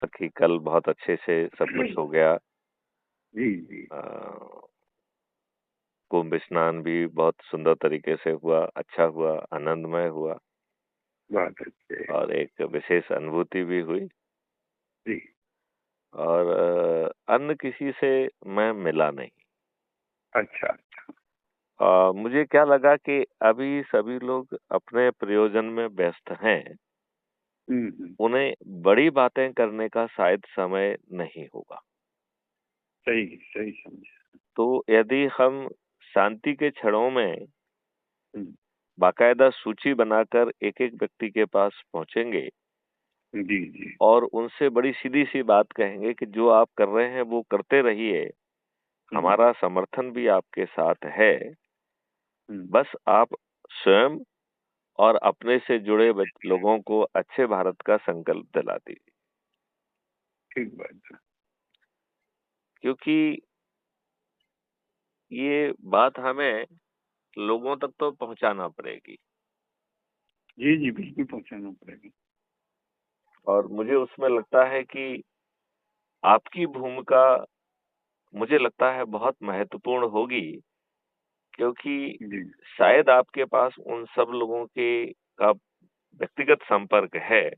कि कल बहुत अच्छे से सब कुछ हो गया। जी जी। कुंभ स्नान भी बहुत सुंदर तरीके से हुआ, अच्छा हुआ, आनंदमय हुआ बात अच्छे। और एक विशेष अनुभूति भी हुई। जी। और अन्य किसी से मैं मिला नहीं। अच्छा। मुझे क्या लगा कि अभी सभी लोग अपने प्रयोजन में व्यस्त हैं, हम्म। उन्हें बड़ी बातें करने का शायद समय नहीं होगा। सही सही समझे। तो यदि हम शांति के क्षणों में हम्म, बाकायदा सूची बनाकर एक-एक व्यक्ति के पास पहुंचेंगे जी जी। और उनसे बड़ी सीधी-सी बात कहेंगे कि जो आप कर रहे हैं वो करते रहिए, हम्म हमारा समर्थन भी आपके साथ है। हम्म। बस आप स्वयं और अपने से जुड़े लोगों को अच्छे भारत का संकल्प दिला दीजिए। ठीक बात है। क्योंकि ये बात हमें लोगों तक तो पहुंचाना पड़ेगी। जी जी, बिल्कुल पहुंचाना पड़ेगा। और मुझे उसमें लगता है कि आपकी भूमिका मुझे लगता है बहुत महत्वपूर्ण होगी, क्योंकि जी शायद आपके पास उन सब लोगों के का व्यक्तिगत संपर्क है,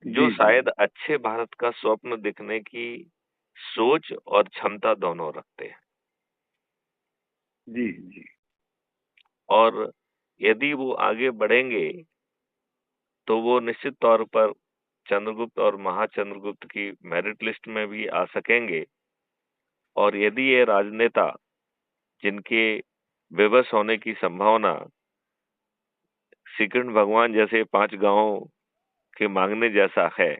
जो जी जी। शायद अच्छे भारत का स्वप्न दिखने की सोच और क्षमता दोनों रखते हैं। जी जी। और यदि वो आगे बढ़ेंगे, तो वो निश्चित तौर पर चंद्रगुप्त और महाचंद्रगुप्त की मेरिट लिस्ट में भी आ सकेंगे। और यदि ये राजनेता जिनके विवश होने की संभावना श्री कृष्ण भगवान जैसे 5 गांवों के मांगने जैसा है,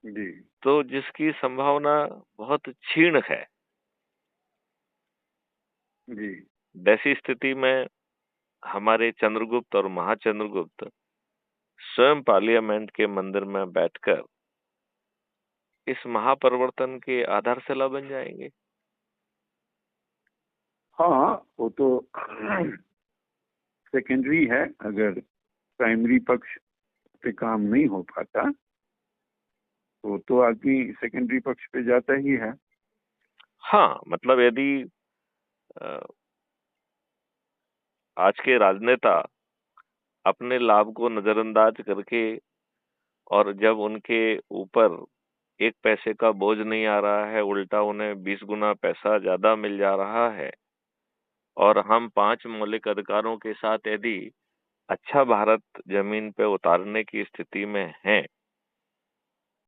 जी तो जिसकी संभावना बहुत क्षीण है, जी। वैसी स्थिति में हमारे चंद्रगुप्त और महाचंद्रगुप्त स्वयं पार्लियामेंट के मंदिर में बैठकर इस महापरिवर्तन के आधारशिला बन जाएंगे। हाँ, वो तो सेकेंडरी है। अगर प्राइमरी पक्ष पे काम नहीं हो पाता तो आदमी सेकेंडरी पक्ष पे जाता ही है। हाँ, मतलब यदि अ, आज के राजनेता अपने लाभ को नजरअंदाज करके और जब उनके ऊपर 1 पैसे का बोझ नहीं आ रहा है, उल्टा उन्हें 20 गुना पैसा ज्यादा मिल जा रहा है और हम 5 मौलिक अधिकारों के साथ यदि अच्छा भारत जमीन पे उतारने की स्थिति में हैं,